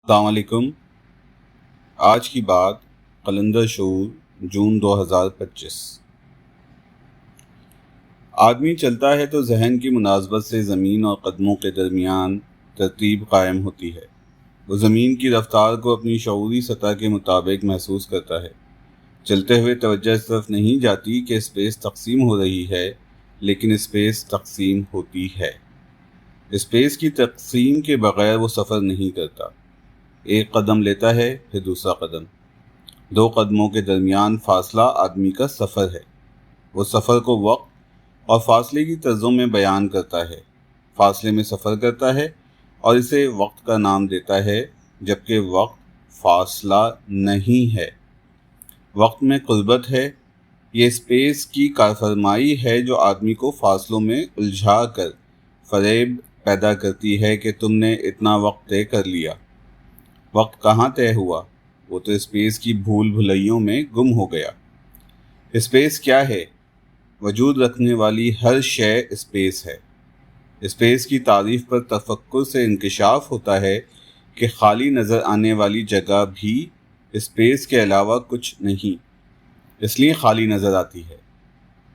السلام علیکم۔ آج کی بات قلندر شعور جون 2025۔ آدمی چلتا ہے تو ذہن کی مناسبت سے زمین اور قدموں کے درمیان ترتیب قائم ہوتی ہے۔ وہ زمین کی رفتار کو اپنی شعوری سطح کے مطابق محسوس کرتا ہے۔ چلتے ہوئے توجہ اس طرف نہیں جاتی کہ اسپیس تقسیم ہو رہی ہے، لیکن اسپیس تقسیم ہوتی ہے۔ اسپیس کی تقسیم کے بغیر وہ سفر نہیں کرتا۔ ایک قدم لیتا ہے، پھر دوسرا قدم۔ دو قدموں کے درمیان فاصلہ آدمی کا سفر ہے۔ وہ سفر کو وقت اور فاصلے کی طرزوں میں بیان کرتا ہے۔ فاصلے میں سفر کرتا ہے اور اسے وقت کا نام دیتا ہے، جبکہ وقت فاصلہ نہیں ہے۔ وقت میں قربت ہے۔ یہ اسپیس کی کارفرمائی ہے جو آدمی کو فاصلوں میں الجھا کر فریب پیدا کرتی ہے کہ تم نے اتنا وقت طے کر لیا۔ وقت کہاں طے ہوا؟ وہ تو اسپیس کی بھول بھلائیوں میں گم ہو گیا۔ اسپیس کیا ہے؟ وجود رکھنے والی ہر شے اسپیس ہے۔ اسپیس کی تعریف پر تفکر سے انکشاف ہوتا ہے کہ خالی نظر آنے والی جگہ بھی اسپیس کے علاوہ کچھ نہیں، اس لیے خالی نظر آتی ہے۔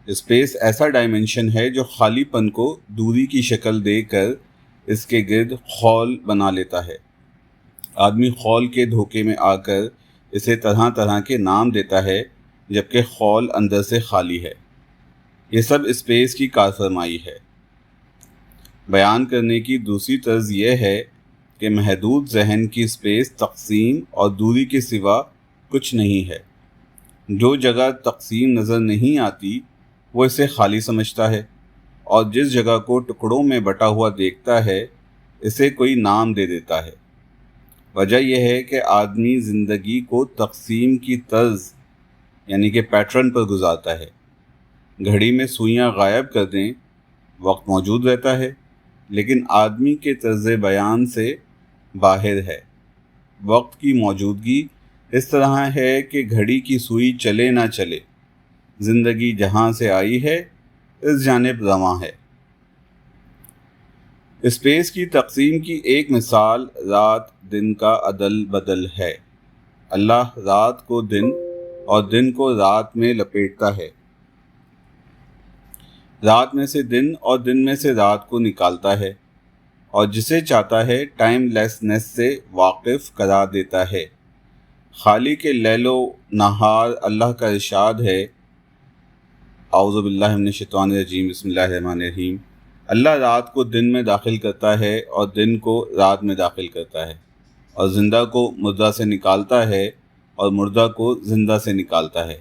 اسپیس ایسا ڈائمنشن ہے جو خالی پن کو دوری کی شکل دے کر اس کے گرد خول بنا لیتا ہے۔ آدمی خول کے دھوکے میں آ کر اسے طرح طرح کے نام دیتا ہے، جبکہ خول اندر سے خالی ہے۔ یہ سب اسپیس کی کارفرمائی ہے۔ بیان کرنے کی دوسری طرز یہ ہے کہ محدود ذہن کی اسپیس تقسیم اور دوری کے سوا کچھ نہیں ہے۔ جو جگہ تقسیم نظر نہیں آتی وہ اسے خالی سمجھتا ہے، اور جس جگہ کو ٹکڑوں میں بٹا ہوا دیکھتا ہے اسے کوئی نام دے دیتا ہے۔ وجہ یہ ہے کہ آدمی زندگی کو تقسیم کی طرز یعنی کہ پیٹرن پر گزارتا ہے۔ گھڑی میں سوئیاں غائب کر دیں، وقت موجود رہتا ہے، لیکن آدمی کے طرز بیان سے باہر ہے۔ وقت کی موجودگی اس طرح ہے کہ گھڑی کی سوئی چلے نہ چلے، زندگی جہاں سے آئی ہے اس جانب رواں ہے۔ اسپیس کی تقسیم کی ایک مثال رات دن کا عدل بدل ہے۔ اللہ رات کو دن اور دن کو رات میں لپیٹتا ہے، رات میں سے دن اور دن میں سے رات کو نکالتا ہے، اور جسے چاہتا ہے ٹائم لیسنس سے واقف قرار دیتا ہے۔ خالق لیل و نہار اللہ کا ارشاد ہے، اعوذ باللہ من الشیطان الرجیم، بسم اللہ الرحمن الرحیم۔ اللہ رات کو دن میں داخل کرتا ہے اور دن کو رات میں داخل کرتا ہے، اور زندہ کو مردہ سے نکالتا ہے اور مردہ کو زندہ سے نکالتا ہے،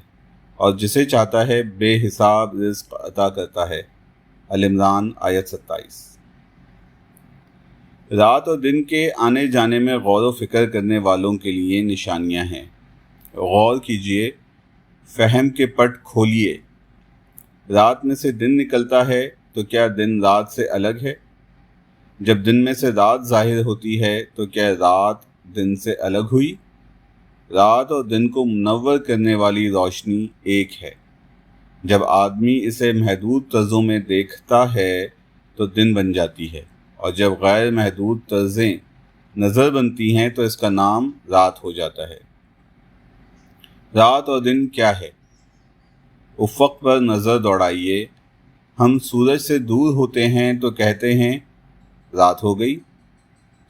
اور جسے چاہتا ہے بے حساب رزق عطا کرتا ہے۔ العمران آیت 27۔ رات اور دن کے آنے جانے میں غور و فکر کرنے والوں کے لیے نشانیاں ہیں۔ غور کیجئے، فہم کے پٹ کھولیے۔ رات میں سے دن نکلتا ہے تو کیا دن رات سے الگ ہے؟ جب دن میں سے رات ظاہر ہوتی ہے تو کیا رات دن سے الگ ہوئی؟ رات اور دن کو منور کرنے والی روشنی ایک ہے۔ جب آدمی اسے محدود طرزوں میں دیکھتا ہے تو دن بن جاتی ہے، اور جب غیر محدود طرزیں نظر بنتی ہیں تو اس کا نام رات ہو جاتا ہے۔ رات اور دن کیا ہے؟ افق پر نظر دوڑائیے۔ ہم سورج سے دور ہوتے ہیں تو کہتے ہیں رات ہو گئی،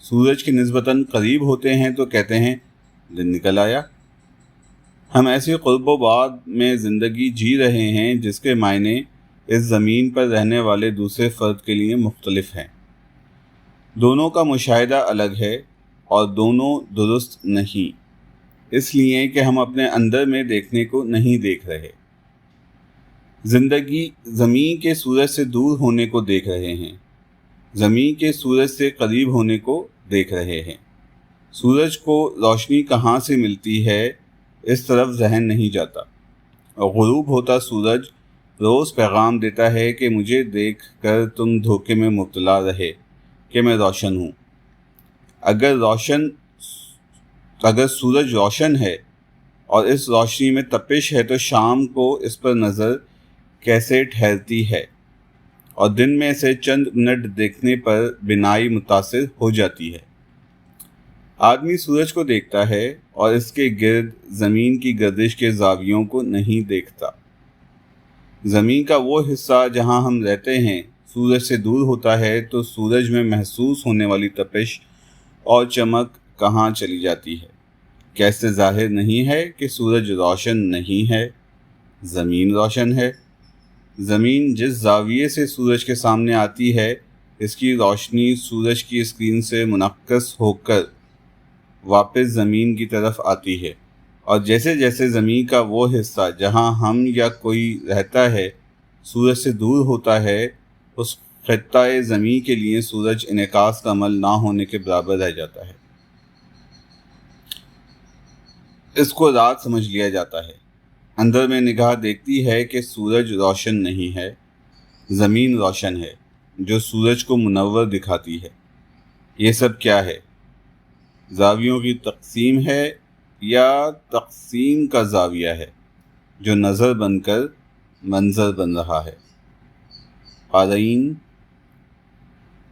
سورج کے نسبتاً قریب ہوتے ہیں تو کہتے ہیں دن نکل آیا۔ ہم ایسی قرب و بعد میں زندگی جی رہے ہیں جس کے معنی اس زمین پر رہنے والے دوسرے فرد کے لیے مختلف ہیں۔ دونوں کا مشاہدہ الگ ہے اور دونوں درست نہیں، اس لیے کہ ہم اپنے اندر میں دیکھنے کو نہیں دیکھ رہے۔ زندگی زمین کے سورج سے دور ہونے کو دیکھ رہے ہیں، زمین کے سورج سے قریب ہونے کو دیکھ رہے ہیں۔ سورج کو روشنی کہاں سے ملتی ہے اس طرف ذہن نہیں جاتا۔ غروب ہوتا سورج روز پیغام دیتا ہے کہ مجھے دیکھ کر تم دھوکے میں مبتلا رہے کہ میں روشن ہوں۔ اگر سورج روشن ہے اور اس روشنی میں تپش ہے تو شام کو اس پر نظر کیسے ٹھہرتی ہے، اور دن میں سے چند منٹ دیکھنے پر بینائی متاثر ہو جاتی ہے۔ آدمی سورج کو دیکھتا ہے اور اس کے گرد زمین کی گردش کے زاویوں کو نہیں دیکھتا۔ زمین کا وہ حصہ جہاں ہم رہتے ہیں سورج سے دور ہوتا ہے تو سورج میں محسوس ہونے والی تپش اور چمک کہاں چلی جاتی ہے؟ کیا اس سے ظاہر نہیں ہے کہ سورج روشن نہیں ہے، زمین روشن ہے؟ زمین جس زاویے سے سورج کے سامنے آتی ہے اس کی روشنی سورج کی اسکرین سے منعکس ہو کر واپس زمین کی طرف آتی ہے، اور جیسے جیسے زمین کا وہ حصہ جہاں ہم یا کوئی رہتا ہے سورج سے دور ہوتا ہے اس خطۂ زمین کے لیے سورج انعکاس کا عمل نہ ہونے کے برابر رہ جاتا ہے۔ اس کو رات سمجھ لیا جاتا ہے۔ اندر میں نگاہ دیکھتی ہے کہ سورج روشن نہیں ہے، زمین روشن ہے جو سورج کو منور دکھاتی ہے۔ یہ سب کیا ہے؟ زاویوں کی تقسیم ہے یا تقسیم کا زاویہ ہے جو نظر بن کر منظر بن رہا ہے؟ قارئین،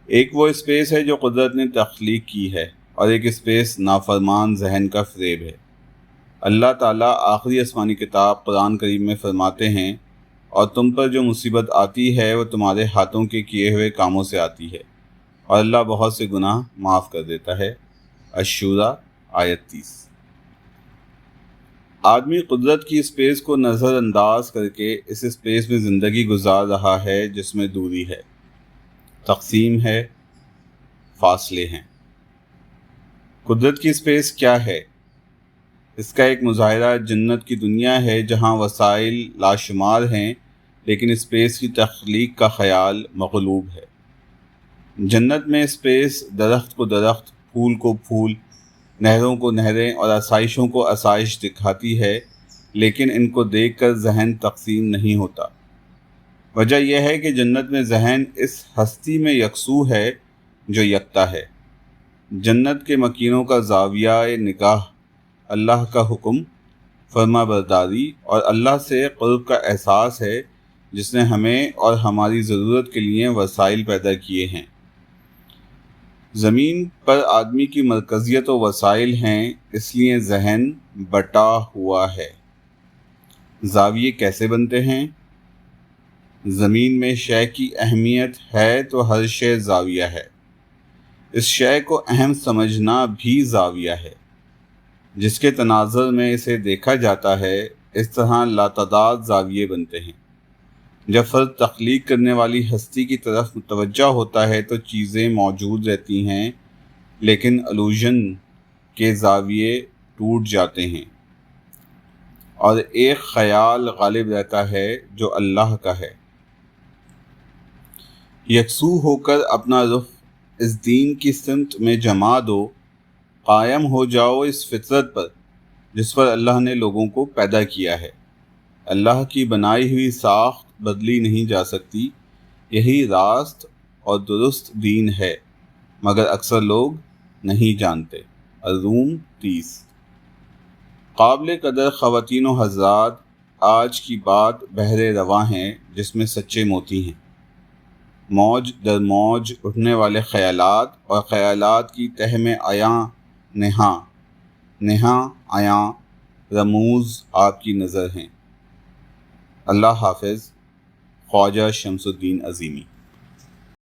ایک وہ اسپیس ہے جو قدرت نے تخلیق کی ہے اور ایک اسپیس نافرمان ذہن کا فریب ہے۔ اللہ تعالیٰ آخری آسمانی کتاب قرآن کریم میں فرماتے ہیں، اور تم پر جو مصیبت آتی ہے وہ تمہارے ہاتھوں کے کیے ہوئے کاموں سے آتی ہے، اور اللہ بہت سے گناہ معاف کر دیتا ہے۔ الشورى آیت 30۔ آدمی قدرت کی اسپیس کو نظر انداز کر کے اس اسپیس میں زندگی گزار رہا ہے جس میں دوری ہے، تقسیم ہے، فاصلے ہیں۔ قدرت کی اسپیس کیا ہے؟ اس کا ایک مظاہرہ جنت کی دنیا ہے جہاں وسائل لاشمار ہیں لیکن اسپیس کی تخلیق کا خیال مغلوب ہے۔ جنت میں اسپیس درخت کو درخت، پھول کو پھول، نہروں کو نہریں اور آسائشوں کو آسائش دکھاتی ہے، لیکن ان کو دیکھ کر ذہن تقسیم نہیں ہوتا۔ وجہ یہ ہے کہ جنت میں ذہن اس ہستی میں یکسو ہے جو یکتا ہے۔ جنت کے مکینوں کا زاویہ نگاہ اللہ کا حکم، فرما برداری اور اللہ سے قرب کا احساس ہے جس نے ہمیں اور ہماری ضرورت کے لیے وسائل پیدا کیے ہیں۔ زمین پر آدمی کی مرکزیت و وسائل ہیں، اس لیے ذہن بٹا ہوا ہے۔ زاویے کیسے بنتے ہیں؟ زمین میں شے کی اہمیت ہے تو ہر شے زاویہ ہے۔ اس شے کو اہم سمجھنا بھی زاویہ ہے۔ جس کے تناظر میں اسے دیکھا جاتا ہے، اس طرح لاتعداد زاویے بنتے ہیں۔ جب فرد تخلیق کرنے والی ہستی کی طرف متوجہ ہوتا ہے تو چیزیں موجود رہتی ہیں، لیکن الوژن کے زاویے ٹوٹ جاتے ہیں اور ایک خیال غالب رہتا ہے جو اللہ کا ہے۔ یکسو ہو کر اپنا رخ اس دین کی سمت میں جما دو، قائم ہو جاؤ اس فطرت پر جس پر اللہ نے لوگوں کو پیدا کیا ہے۔ اللہ کی بنائی ہوئی ساخت بدلی نہیں جا سکتی، یہی راست اور درست دین ہے، مگر اکثر لوگ نہیں جانتے۔ الروم 30۔ قابل قدر خواتین و حضرات، آج کی بات بحر رواں ہے جس میں سچے موتی ہیں۔ موج در موج اٹھنے والے خیالات اور خیالات کی تہ میں عیاں نہاں عیاں رموز آپ کی نظر ہیں۔ اللہ حافظ۔ خواجہ شمس الدین عظیمی۔